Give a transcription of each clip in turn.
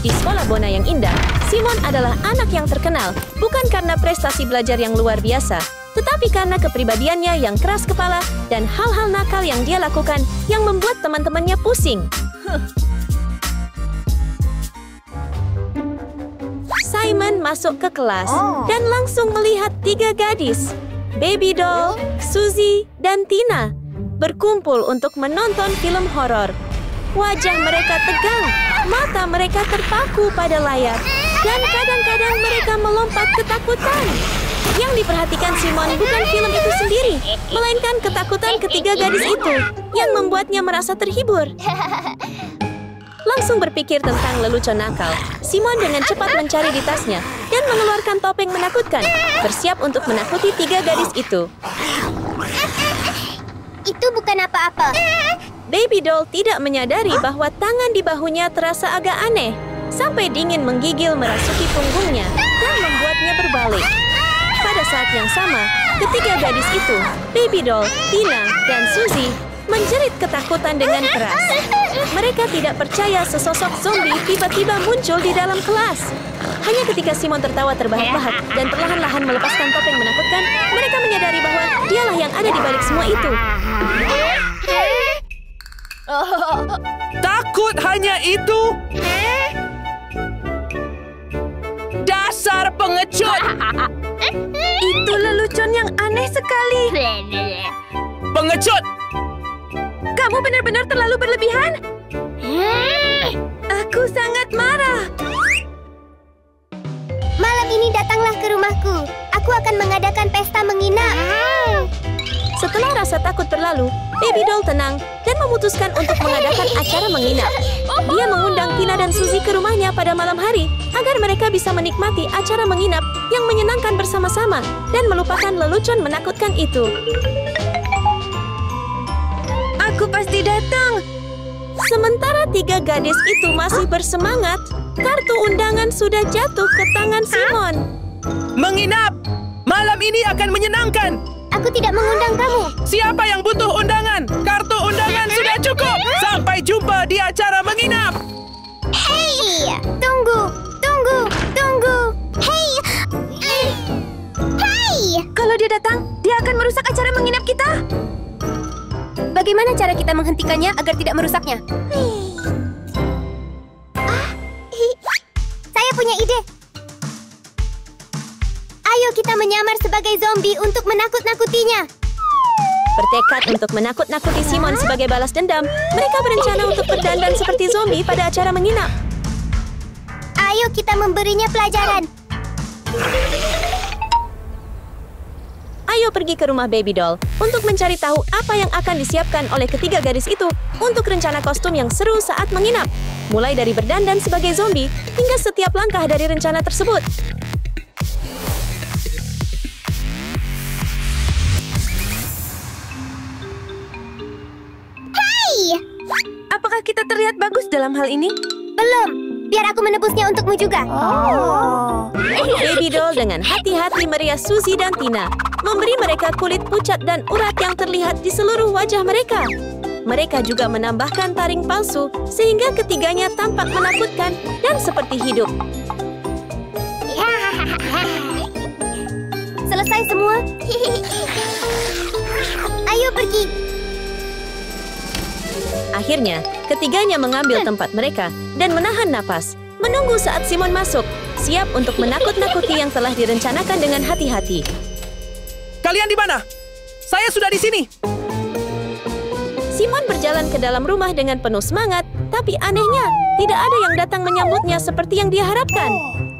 di sekolah Bona yang indah, Simon adalah anak yang terkenal, bukan karena prestasi belajar yang luar biasa, tetapi karena kepribadiannya yang keras kepala dan hal-hal nakal yang dia lakukan yang membuat teman-temannya pusing. Simon masuk ke kelas dan langsung melihat 3 gadis, Baby Doll, Suzy, dan Tina, berkumpul untuk menonton film horor. Wajah mereka tegang, mata mereka terpaku pada layar, dan kadang-kadang mereka melompat ketakutan. Yang diperhatikan Simon bukan film itu sendiri, melainkan ketakutan ketiga gadis itu yang membuatnya merasa terhibur. Langsung berpikir tentang lelucon nakal, Simon dengan cepat mencari di tasnya dan mengeluarkan topeng menakutkan, bersiap untuk menakuti 3 gadis itu. Itu bukan apa-apa. Baby Doll tidak menyadari bahwa tangan di bahunya terasa agak aneh, sampai dingin menggigil merasuki punggungnya dan membuatnya berbalik. Pada saat yang sama, ketiga gadis itu, Baby Doll, Tina, dan Suzy, menjerit ketakutan dengan keras. Mereka tidak percaya sesosok zombie tiba-tiba muncul di dalam kelas. Hanya ketika Simon tertawa terbahak-bahak dan perlahan-lahan melepaskan topeng menakutkan, mereka menyadari bahwa dialah yang ada di balik semua itu. Takut hanya itu? Dasar pengecut! Itu lelucon yang aneh sekali. Pengecut! Kamu benar-benar terlalu berlebihan. Aku sangat marah. Malam ini datanglah ke rumahku. Aku akan mengadakan pesta menginap. Setelah rasa takut berlalu, Baby Doll tenang dan memutuskan untuk mengadakan acara menginap. Dia mengundang Tina dan Suzy ke rumahnya pada malam hari agar mereka bisa menikmati acara menginap yang menyenangkan bersama-sama dan melupakan lelucon menakutkan itu. Aku pasti datang. Sementara 3 gadis itu masih bersemangat, kartu undangan sudah jatuh ke tangan Simon. Menginap! Malam ini akan menyenangkan! Aku tidak mengundang kamu. Siapa yang butuh undangan? Kartu undangan sudah cukup! Sampai jumpa di acara menginap! Hei! Tunggu! Tunggu! Tunggu! Hei! Hei! Kalau dia datang, dia akan merusak acara menginap kita. Bagaimana cara kita menghentikannya agar tidak merusaknya? Saya punya ide. Ayo kita menyamar sebagai zombie untuk menakut-nakutinya. Bertekad untuk menakut-nakuti Simon sebagai balas dendam, mereka berencana untuk berdandan seperti zombie pada acara menginap. Ayo kita memberinya pelajaran. Ayo pergi ke rumah Baby Doll untuk mencari tahu apa yang akan disiapkan oleh ketiga gadis itu untuk rencana kostum yang seru saat menginap. Mulai dari berdandan sebagai zombie hingga setiap langkah dari rencana tersebut. Apakah kita terlihat bagus dalam hal ini? Belum. Biar aku menebusnya untukmu juga. Baby Doll dengan hati-hati merias Suzy dan Tina, memberi mereka kulit pucat dan urat yang terlihat di seluruh wajah mereka. Mereka juga menambahkan taring palsu sehingga ketiganya tampak menakutkan dan seperti hidup. Selesai semua? Ayo pergi. Akhirnya, ketiganya mengambil tempat mereka dan menahan napas, menunggu saat Simon masuk, siap untuk menakut-nakuti yang telah direncanakan dengan hati-hati. Kalian di mana? Saya sudah di sini. Simon berjalan ke dalam rumah dengan penuh semangat, tapi anehnya, tidak ada yang datang menyambutnya seperti yang dia harapkan.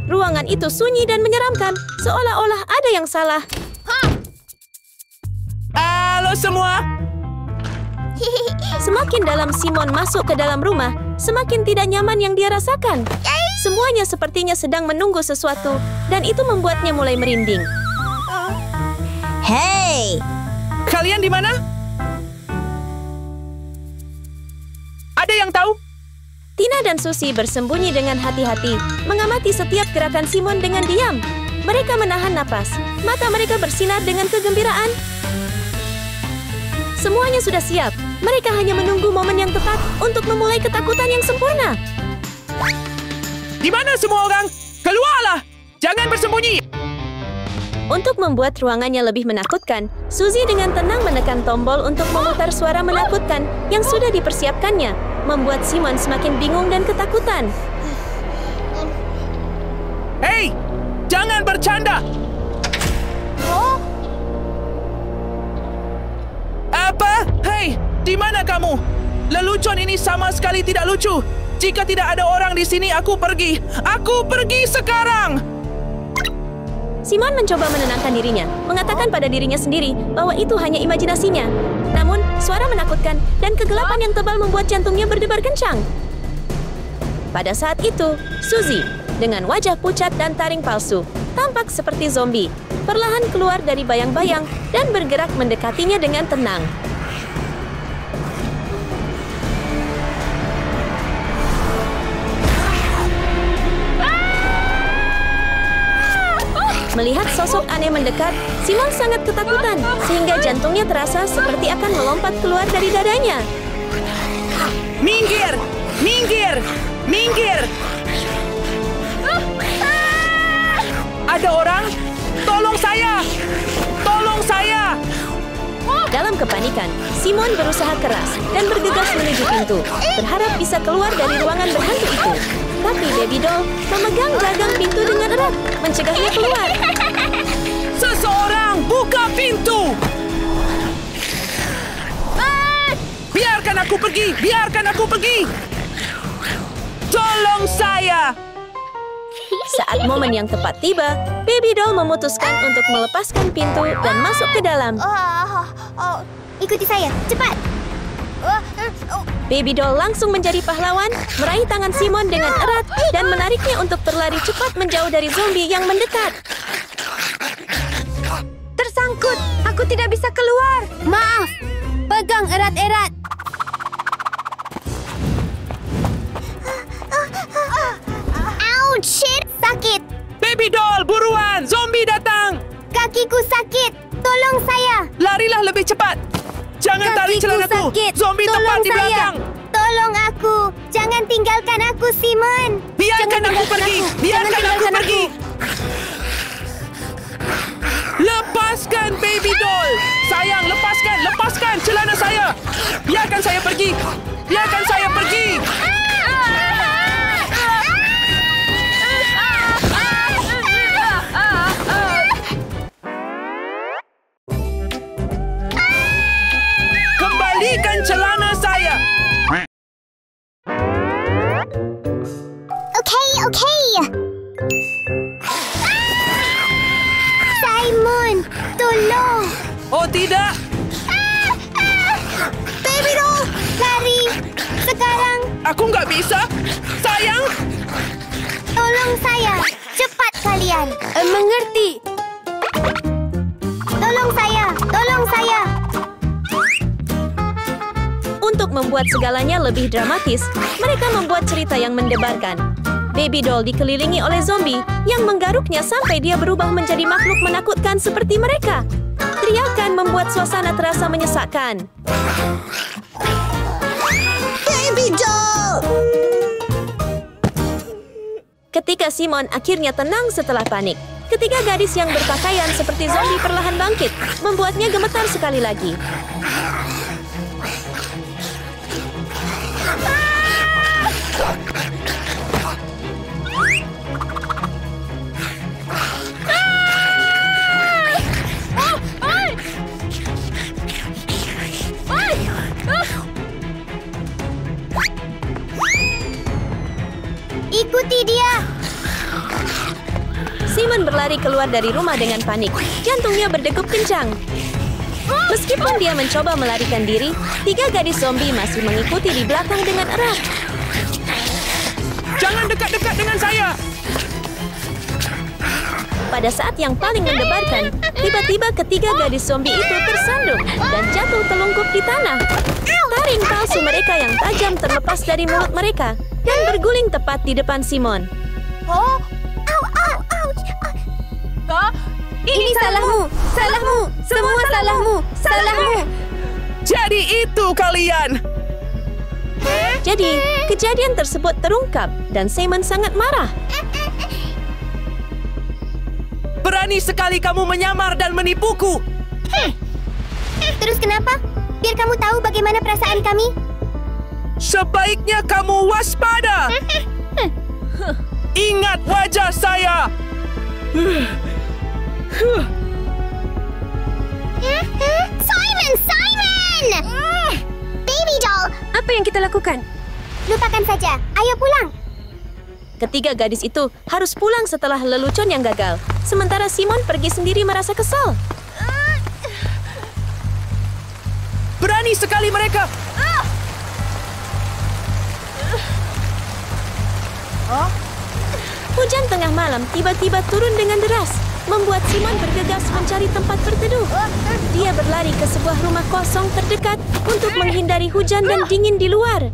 Ruangan itu sunyi dan menyeramkan, seolah-olah ada yang salah. Halo semua. Semakin dalam Simon masuk ke dalam rumah, semakin tidak nyaman yang dia rasakan. Semuanya sepertinya sedang menunggu sesuatu, dan itu membuatnya mulai merinding. Hei! Kalian di mana? Ada yang tahu? Tina dan Suzy bersembunyi dengan hati-hati, mengamati setiap gerakan Simon dengan diam. Mereka menahan napas, mata mereka bersinar dengan kegembiraan. Semuanya sudah siap. Mereka hanya menunggu momen yang tepat untuk memulai ketakutan yang sempurna. Di mana semua orang? Keluarlah! Jangan bersembunyi! Untuk membuat ruangannya lebih menakutkan, Suzy dengan tenang menekan tombol untuk memutar suara menakutkan yang sudah dipersiapkannya, membuat Simon semakin bingung dan ketakutan. Hei! Jangan bercanda! Apa? Hei! Di mana kamu? Lelucon ini sama sekali tidak lucu. Jika tidak ada orang di sini, aku pergi. Aku pergi sekarang! Simon mencoba menenangkan dirinya, mengatakan pada dirinya sendiri bahwa itu hanya imajinasinya. Namun, suara menakutkan dan kegelapan yang tebal membuat jantungnya berdebar kencang. Pada saat itu, Suzy, dengan wajah pucat dan taring palsu, tampak seperti zombie, perlahan keluar dari bayang-bayang dan bergerak mendekatinya dengan tenang. Melihat sosok aneh mendekat, Simon sangat ketakutan sehingga jantungnya terasa seperti akan melompat keluar dari dadanya. Minggir! Minggir! Minggir! Ada orang? Tolong saya! Tolong saya! Dalam kepanikan, Simon berusaha keras dan bergegas menuju pintu, berharap bisa keluar dari ruangan berhantu itu. Tapi Baby Doll memegang gagang pintu dengan erat, mencegahnya keluar. Seseorang buka pintu! Biarkan aku pergi! Biarkan aku pergi! Tolong saya! Saat momen yang tepat tiba, Baby Doll memutuskan untuk melepaskan pintu dan masuk ke dalam. Ikuti saya, cepat! Baby Doll langsung menjadi pahlawan, meraih tangan Simon dengan erat dan menariknya untuk berlari cepat menjauh dari zombie yang mendekat. Tersangkut! Aku tidak bisa keluar! Maaf! Pegang erat-erat! Ouch! Shit! Sakit! Baby Doll, buruan! Zombie datang! Kakiku sakit! Tolong saya! Larilah lebih cepat! Jangan tarik celanaku! Sakit. Zombie tepat di belakang! Tolong aku! Jangan tinggalkan aku, Simon! Biarkan aku pergi! Biarkan aku pergi! Lepaskan Baby Doll! Sayang, lepaskan! Lepaskan celana saya! Biarkan saya pergi! Biarkan saya pergi! Kembalikan celana saya! Okey. Simon, tolong! Oh tidak! Baby Doll, lari! Sekarang, Aku nggak bisa! Sayang! tolong saya! Cepat kalian! Mengerti! Tolong saya! Tolong saya! Untuk membuat segalanya lebih dramatis, mereka membuat cerita yang mendebarkan. Baby Doll dikelilingi oleh zombie yang menggaruknya sampai dia berubah menjadi makhluk menakutkan seperti mereka. Teriakan membuat suasana terasa menyesakkan. Baby Doll! Ketika Simon akhirnya tenang setelah panik, ketiga gadis yang berpakaian seperti zombie perlahan bangkit, membuatnya gemetar sekali lagi. Ikuti dia! Simon berlari keluar dari rumah dengan panik. Jantungnya berdegup kencang. Meskipun dia mencoba melarikan diri, tiga gadis zombie masih mengikuti di belakang dengan erat. Jangan dekat-dekat dengan saya! Pada saat yang paling mendebarkan, tiba-tiba ketiga gadis zombie itu tersandung dan jatuh telungkup di tanah. Taring palsu mereka yang tajam terlepas dari mulut mereka dan berguling tepat di depan Simon. Oh! Ini salahmu! Salahmu! Semua salahmu! Salahmu! Jadi itu kalian! Jadi, kejadian tersebut terungkap dan Simon sangat marah. Berani sekali kamu menyamar dan menipuku. Terus kenapa? Biar kamu tahu bagaimana perasaan kami. Sebaiknya kamu waspada. Ingat wajah saya. Simon! Baby doll! Apa yang kita lakukan? Lupakan saja. Ayo pulang. Ketiga gadis itu harus pulang setelah lelucon yang gagal. Sementara Simon pergi sendiri merasa kesal. Berani sekali mereka. Hujan tengah malam tiba-tiba turun dengan deras, membuat Simon bergegas mencari tempat berteduh. Dia berlari ke sebuah rumah kosong terdekat untuk menghindari hujan dan dingin di luar.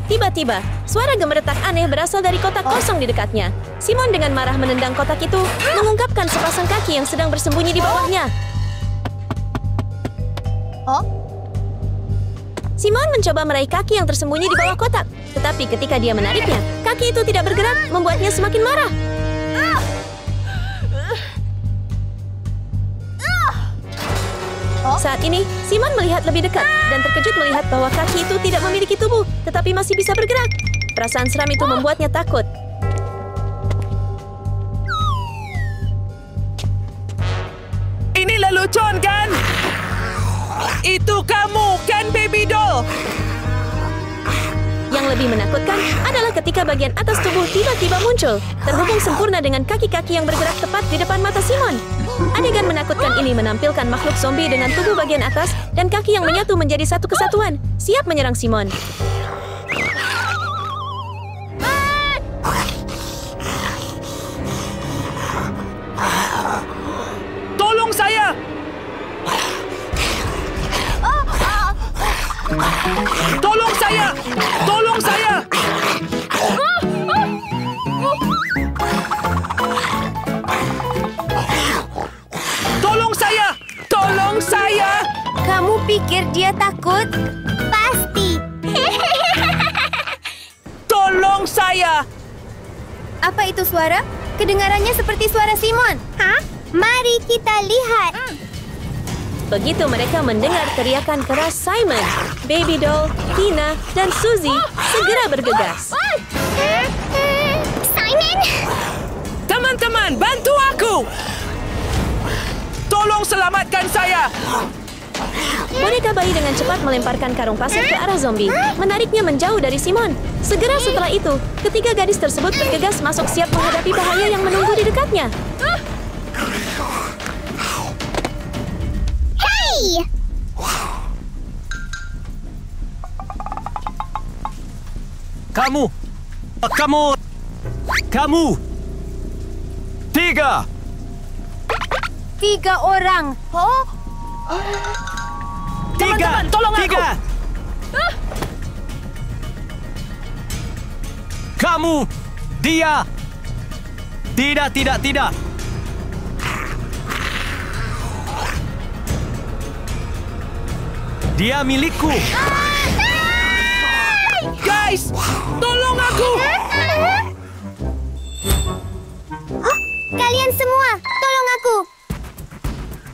Tiba-tiba, suara gemeretak aneh berasal dari kotak kosong di dekatnya. Simon dengan marah menendang kotak itu, mengungkapkan sepasang kaki yang sedang bersembunyi di bawahnya. Simon mencoba meraih kaki yang tersembunyi di bawah kotak. Tetapi ketika dia menariknya, kaki itu tidak bergerak, membuatnya semakin marah. Saat ini, Simon melihat lebih dekat dan terkejut melihat bahwa kaki itu tidak memiliki tubuh, tetapi masih bisa bergerak. Perasaan seram itu membuatnya takut. Ini lelucon, kan? Itu kamu, kan, baby doll? Yang lebih menakutkan adalah ketika bagian atas tubuh tiba-tiba muncul, terhubung sempurna dengan kaki-kaki yang bergerak tepat di depan mata Simon. Adegan menakutkan ini menampilkan makhluk zombie dengan tubuh bagian atas dan kaki yang menyatu menjadi satu kesatuan, siap menyerang Simon. Tolong saya! Tolong saya! Tolong saya! Tolong saya! Tolong saya! Kamu pikir dia takut? Pasti. Tolong saya! Apa itu suara? Kedengarannya seperti suara Simon. Hah? Mari kita lihat. Begitu mereka mendengar teriakan keras Simon, Baby Doll, Tina, dan Suzy segera bergegas. Simon! Teman-teman, bantu aku! Tolong selamatkan saya! Boneka bayi dengan cepat melemparkan karung pasir ke arah zombie, menariknya menjauh dari Simon. Segera setelah itu, ketiga gadis tersebut bergegas masuk siap menghadapi bahaya yang menunggu di dekatnya. Hey! Kamu! 3! 3 orang. Oh? Teman-teman, tolong aku! Kamu! Dia! Tidak! Dia milikku! Guys, tolong aku! Kalian semua, tolong aku.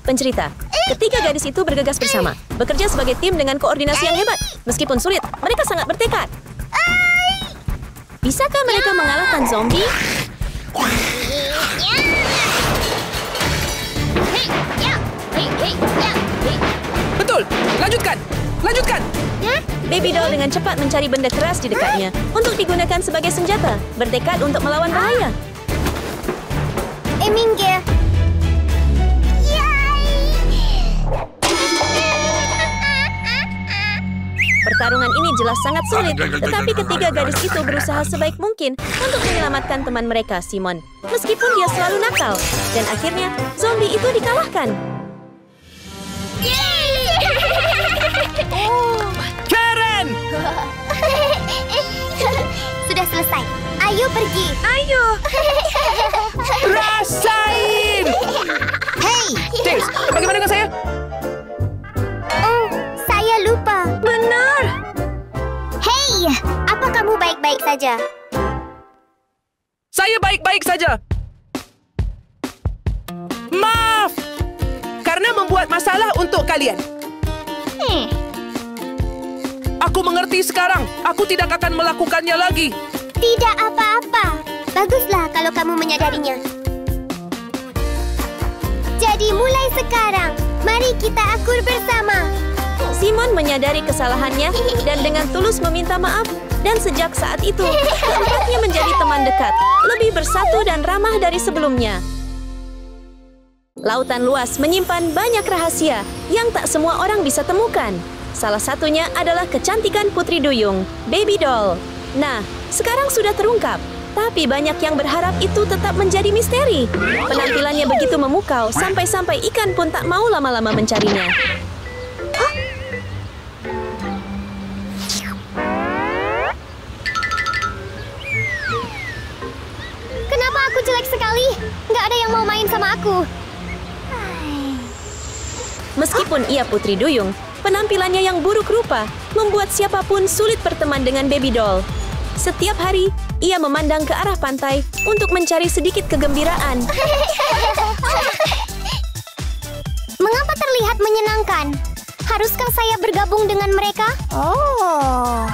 Pencerita, ketiga gadis itu bergegas bersama, bekerja sebagai tim dengan koordinasi yang hebat. Meskipun sulit, mereka sangat bertekad. Bisakah mereka mengalahkan zombie? Betul! Lanjutkan! Baby Doll dengan cepat mencari benda keras di dekatnya untuk digunakan sebagai senjata, bertekad untuk melawan bahaya. Minggir. Pertarungan ini jelas sangat sulit, tetapi ketiga gadis itu berusaha sebaik mungkin untuk menyelamatkan teman mereka, Simon. Meskipun dia selalu nakal, dan akhirnya zombie itu dikalahkan. Karen! Sudah selesai. Ayo pergi. Ayo. Rasain! Hey. James, bagaimana dengan saya? Oh, saya baik-baik saja. Saya baik-baik saja. Maaf! Karena membuat masalah untuk kalian. Aku mengerti sekarang. Aku tidak akan melakukannya lagi. Tidak apa-apa. Baguslah kalau kamu menyadarinya. Jadi mulai sekarang, mari kita akur bersama. Simon menyadari kesalahannya dan dengan tulus meminta maaf. Dan sejak saat itu, keempatnya menjadi teman dekat, lebih bersatu dan ramah dari sebelumnya. Lautan luas menyimpan banyak rahasia yang tak semua orang bisa temukan. Salah satunya adalah kecantikan Putri Duyung, Baby Doll. Nah, sekarang sudah terungkap. Tapi banyak yang berharap itu tetap menjadi misteri. Penampilannya begitu memukau, sampai-sampai ikan pun tak mau lama-lama mencarinya. Kenapa aku jelek sekali? Nggak ada yang mau main sama aku. Meskipun ia Putri Duyung, penampilannya yang buruk rupa membuat siapapun sulit berteman dengan Baby Doll. Setiap hari, ia memandang ke arah pantai untuk mencari sedikit kegembiraan. Mengapa terlihat menyenangkan? Haruskah saya bergabung dengan mereka? Oh.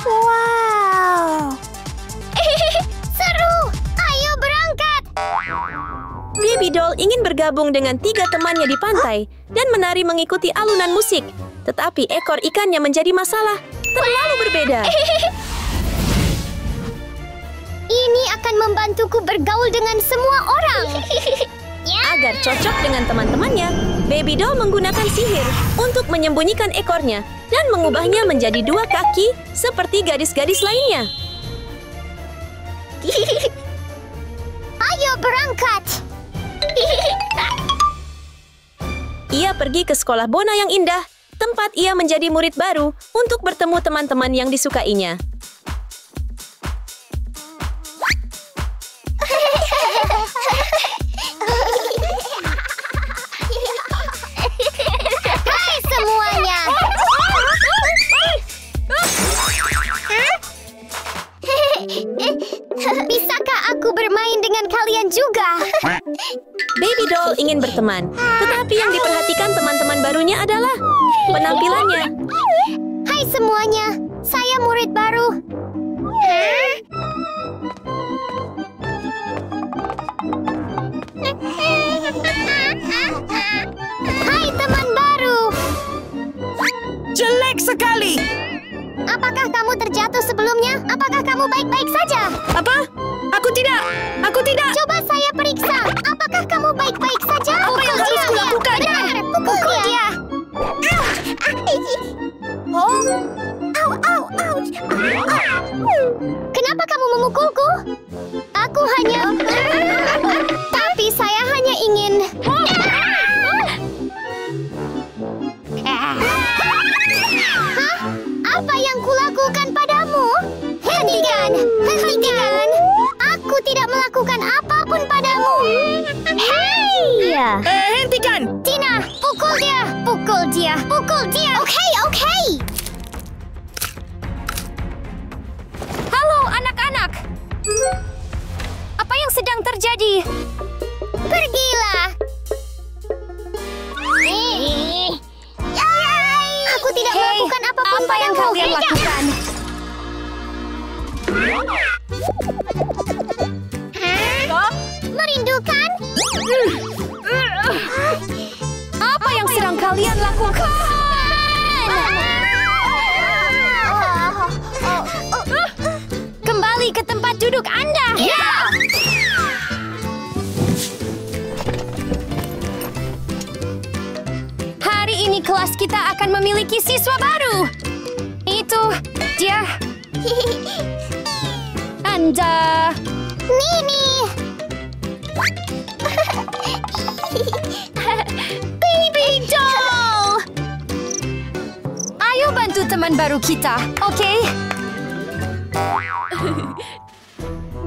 Wow. Seru. Ayo berangkat. Baby Doll ingin bergabung dengan 3 temannya di pantai dan menari mengikuti alunan musik. Tetapi ekor ikannya menjadi masalah. Terlalu berbeda. Ini akan membantuku bergaul dengan semua orang. Agar cocok dengan teman-temannya, Baby Doll menggunakan sihir untuk menyembunyikan ekornya dan mengubahnya menjadi 2 kaki seperti gadis-gadis lainnya. Ayo berangkat. Ia pergi ke sekolah Bona yang indah, tempat ia menjadi murid baru untuk bertemu teman-teman yang disukainya. Hai semuanya. Bisakah aku bermain dengan kalian juga? Baby Doll ingin berteman, tetapi yang diperhatikan teman-teman barunya adalah penampilannya. Hai semuanya, saya murid baru. Hai teman baru. Jelek sekali! Apakah kamu terjatuh sebelumnya? Apakah kamu baik-baik saja? Apa? Aku tidak! Aku tidak! Coba saya periksa. Apakah kamu baik-baik saja? Apa yang harus kulakukan? Benar, pukul dia. Oh. Au, au, ouch. Kenapa kamu memukulku? Aku hanya... Tapi saya hanya ingin... Hah? Apa yang kulakukan padamu? Hentikan! Hentikan! Aku tidak melakukan apapun padamu. Hei! Hentikan! Tina, pukul dia! Pukul dia! Pukul dia! Oke. Halo anak-anak. Apa yang sedang terjadi? Pergilah! Aku tidak melakukan apapun Apa yang padamu. kalian lakukan? Merindukan? Apa yang sedang kalian lakukan? Kembali ke tempat duduk Anda. Hari ini kelas kita akan memiliki siswa baru. Itu dia. Anda. Nini! Baby Doll. Ayo bantu teman baru kita, oke?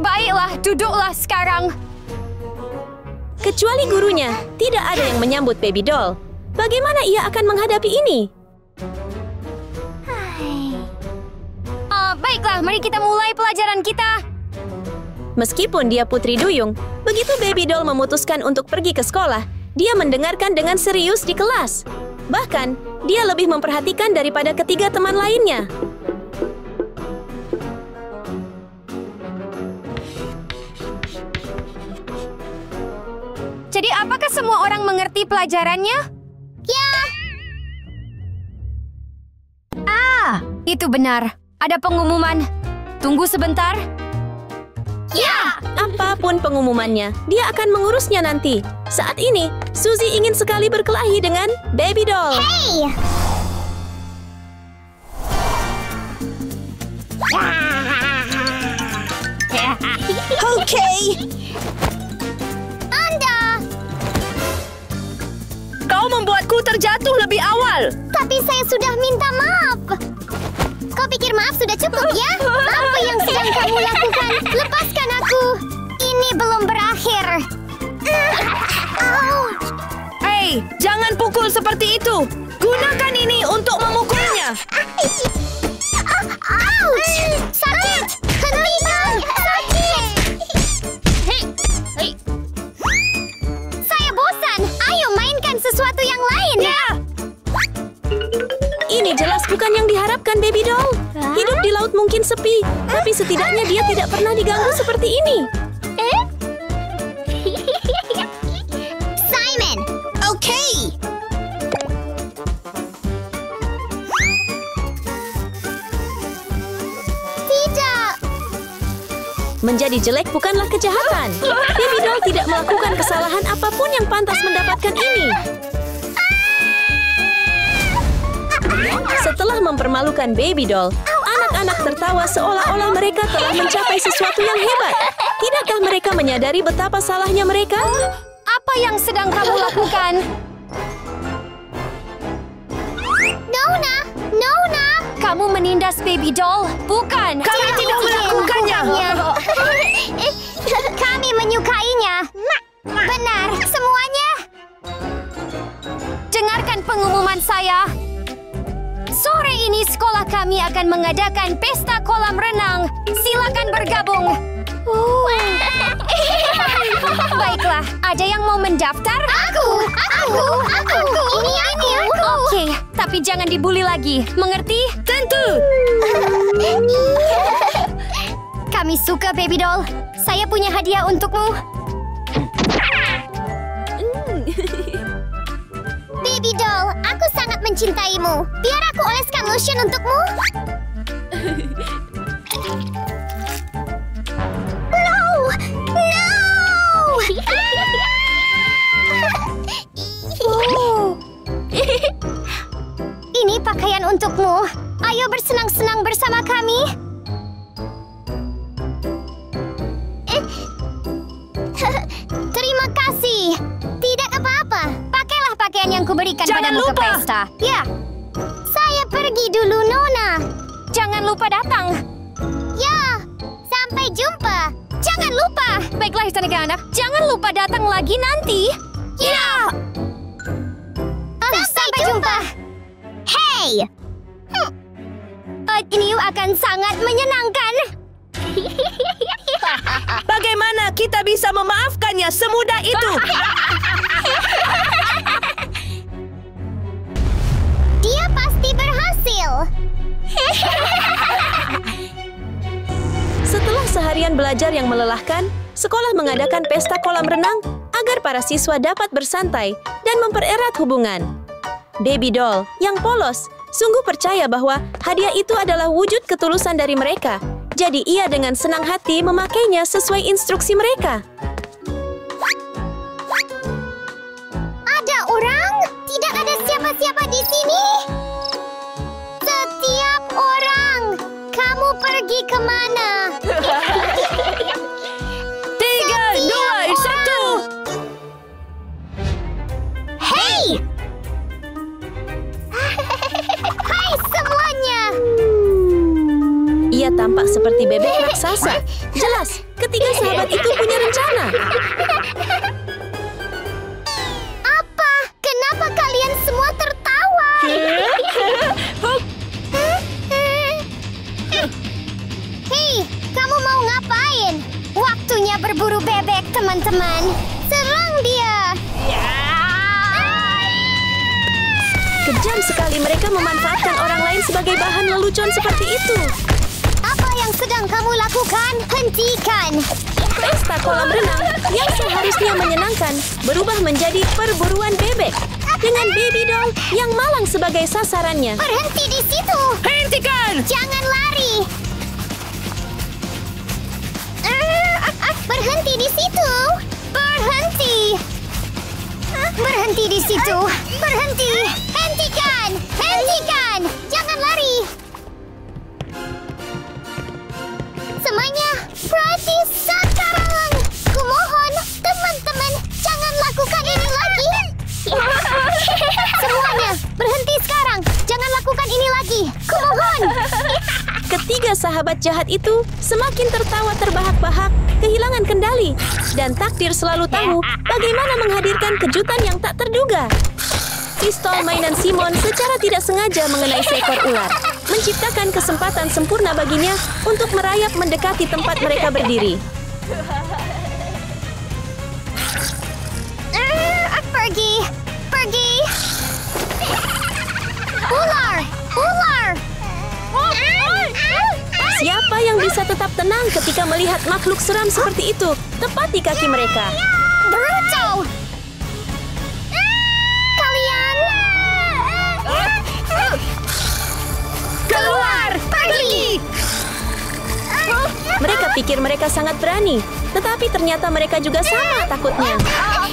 Baiklah, duduklah sekarang. Kecuali gurunya, tidak ada yang menyambut Baby Doll. Bagaimana ia akan menghadapi ini? Baiklah, mari kita mulai pelajaran kita. Meskipun dia putri duyung, begitu Baby Doll memutuskan untuk pergi ke sekolah, dia mendengarkan dengan serius di kelas. Bahkan, dia lebih memperhatikan daripada ketiga teman lainnya. Jadi apakah semua orang mengerti pelajarannya? Ya, Itu benar. Ada pengumuman. Tunggu sebentar. ya. Apapun pengumumannya, dia akan mengurusnya nanti. Saat ini, Suzy ingin sekali berkelahi dengan Baby Doll. Hey! Oke, Anda, kau membuatku terjatuh lebih awal. tapi saya sudah minta maaf. Kau pikir maaf sudah cukup ya? Apa yang sedang kamu lakukan? Lepaskan aku. Ini belum berakhir. Ouch. Hei, jangan pukul seperti itu. Gunakan ini untuk memukulnya. Ouch! Sakit! Hentikan! Sakit! Saya bosan. Ayo mainkan sesuatu yang lain. Ini jelas bukan yang diharapkan Baby Doll. Hidup di laut mungkin sepi, tapi setidaknya dia tidak pernah diganggu seperti ini. Simon. Oke. Tidak. Menjadi jelek bukanlah kejahatan. Baby Doll tidak melakukan kesalahan apapun yang pantas mendapatkan ini. Setelah mempermalukan Baby Doll, anak-anak tertawa seolah-olah mereka telah mencapai sesuatu yang hebat. Tidakkah mereka menyadari betapa salahnya mereka? Apa yang sedang kamu lakukan? Nona. Nona. Kamu menindas Baby Doll? Bukan. Kami tidak melakukannya. Kami menyukainya. Benar, semuanya. Dengarkan pengumuman saya. Sore ini sekolah kami akan mengadakan pesta kolam renang. Silakan bergabung. Baiklah, ada yang mau mendaftar? Aku. Ini aku. Oke, tapi jangan dibully lagi. Mengerti? Tentu. Kami suka Baby Doll. Saya punya hadiah untukmu. Baby Doll, aku sangat mencintaimu. Biar aku oleskan lotion untukmu. No! Ini pakaian untukmu. Ayo bersenang-senang bersama kami. Terima kasih. Tidak apa-apa. Pakailah pakaian yang kuberikan Jangan padamu ke lupa. pesta. Ya. Saya pergi dulu, Nona. Jangan lupa datang. Ya. Sampai jumpa. Jangan lupa. Baiklah, istana anak. Jangan lupa datang lagi nanti. Ya. Sampai jumpa. Hey. Ini akan sangat menyenangkan. Bagaimana kita bisa memaafkannya semudah itu? Dia pasti berhasil. Setelah seharian belajar yang melelahkan, sekolah mengadakan pesta kolam renang agar para siswa dapat bersantai dan mempererat hubungan. Baby Doll yang polos sungguh percaya bahwa hadiah itu adalah wujud ketulusan dari mereka. Jadi ia dengan senang hati memakainya sesuai instruksi mereka. Ada orang? Tidak ada siapa-siapa di sini? Setiap orang, kamu pergi kemana? 3, 2, 1. Hey! Hai semuanya! Ia tampak seperti bebek raksasa. Jelas, ketiga sahabat itu punya rencana. berburu bebek, teman-teman. Serang dia! Kejam sekali mereka memanfaatkan orang lain sebagai bahan lelucon seperti itu. Apa yang sedang kamu lakukan? Hentikan! Pesta kolam renang yang seharusnya menyenangkan berubah menjadi perburuan bebek dengan baby doll yang malang sebagai sasarannya. Berhenti di situ! Hentikan! Jangan lari! Berhenti di situ! Berhenti! Berhenti di situ! Berhenti! Hentikan! Hentikan! Jangan lari! Semuanya, berhenti sekarang! Kumohon, teman-teman, jangan lakukan ini lagi! Semuanya, berhenti sekarang! Jangan lakukan ini lagi! Kumohon! Ketiga sahabat jahat itu semakin tertawa terbahak-bahak, kehilangan kendali, dan takdir selalu tahu bagaimana menghadirkan kejutan yang tak terduga. Pistol mainan Simon secara tidak sengaja mengenai seekor ular, menciptakan kesempatan sempurna baginya untuk merayap mendekati tempat mereka berdiri. Pergi! Pergi! Ular! Ular! Siapa yang bisa tetap tenang ketika melihat makhluk seram seperti itu tepat di kaki mereka? Brutal! Kalian! Keluar! Pergi! Mereka pikir mereka sangat berani, tetapi ternyata mereka juga sama takutnya.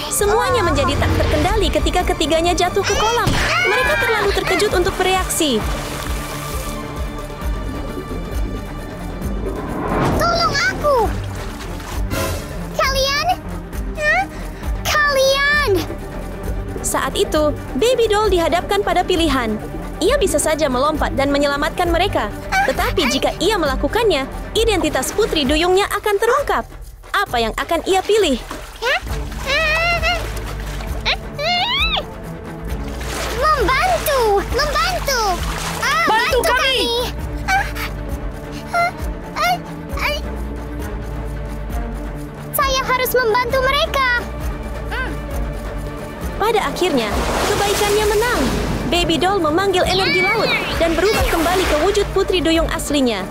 Semuanya menjadi tak terkendali ketika ketiganya jatuh ke kolam. Mereka terlalu terkejut untuk bereaksi. Tolong aku! Kalian! Kalian! Saat itu, baby doll dihadapkan pada pilihan. Ia bisa saja melompat dan menyelamatkan mereka. Tetapi jika ia melakukannya, identitas putri duyungnya akan terungkap. Apa yang akan ia pilih? Membantu! Membantu! Bantu kami! Saya harus membantu mereka! Pada akhirnya, kebaikannya menang. Baby doll memanggil energi laut dan berubah kembali ke wujud putri duyung aslinya.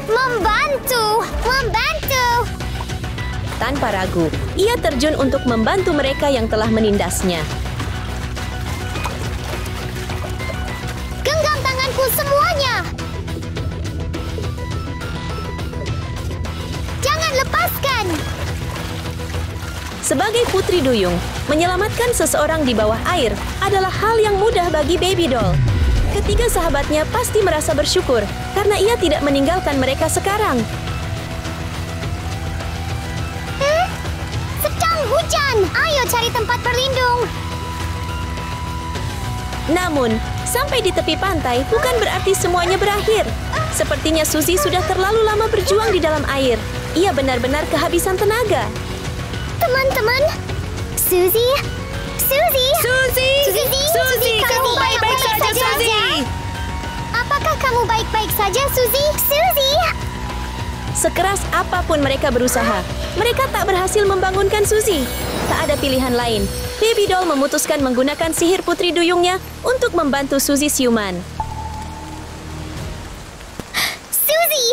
Membantu! Membantu! Tanpa ragu, ia terjun untuk membantu mereka yang telah menindasnya. Genggam tanganku semuanya! Jangan lepaskan! Sebagai putri duyung, menyelamatkan seseorang di bawah air adalah hal yang mudah bagi baby doll. Ketiga sahabatnya pasti merasa bersyukur karena ia tidak meninggalkan mereka sekarang. Sedang hujan! Ayo cari tempat berlindung! Namun, sampai di tepi pantai bukan berarti semuanya berakhir. Sepertinya Suzy sudah terlalu lama berjuang di dalam air. Ia benar-benar kehabisan tenaga. Teman-teman! Suzy! Suzy! Suzy! Suzy! Kamu baik-baik saja, Suzy! Apakah kamu baik-baik saja, Suzy? Suzy! Sekeras apapun mereka berusaha, mereka tak berhasil membangunkan Suzy. Tak ada pilihan lain. Baby doll memutuskan menggunakan sihir putri duyungnya untuk membantu Suzy siuman. Suzy!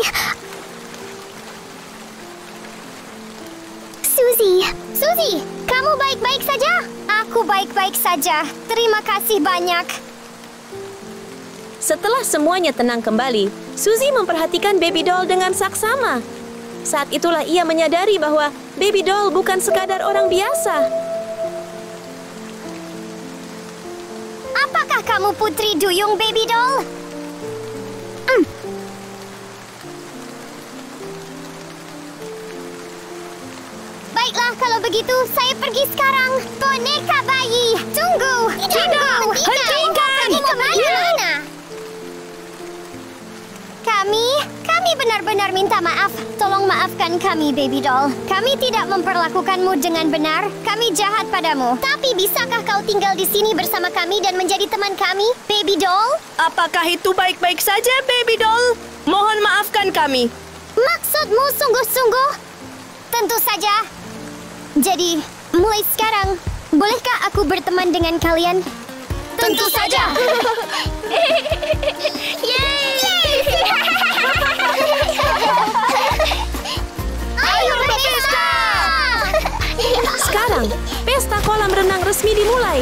Suzy! Suzy! Kamu baik-baik saja? Aku baik-baik saja. Terima kasih banyak. Setelah semuanya tenang kembali, Suzy memperhatikan baby doll dengan saksama. Saat itulah ia menyadari bahwa baby doll bukan sekadar orang biasa. Apakah kamu putri duyung, baby doll? Baiklah, kalau begitu saya pergi sekarang. Boneka bayi, tunggu! Tidak! Hentikan! Kamu kemana? Kami benar-benar minta maaf. Tolong maafkan kami, baby doll. Kami tidak memperlakukanmu dengan benar. Kami jahat padamu. Tapi bisakah kau tinggal di sini bersama kami dan menjadi teman kami, baby doll? Apakah itu baik-baik saja, baby doll? Mohon maafkan kami. Maksudmu sungguh-sungguh? Tentu saja. Jadi, mulai sekarang, bolehkah aku berteman dengan kalian? Tentu saja. Ayo berpesta! Sekarang, pesta kolam renang resmi dimulai.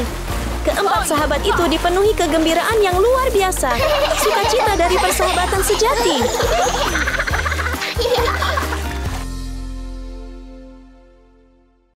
Keempat sahabat itu dipenuhi kegembiraan yang luar biasa. Sukacita dari persahabatan sejati.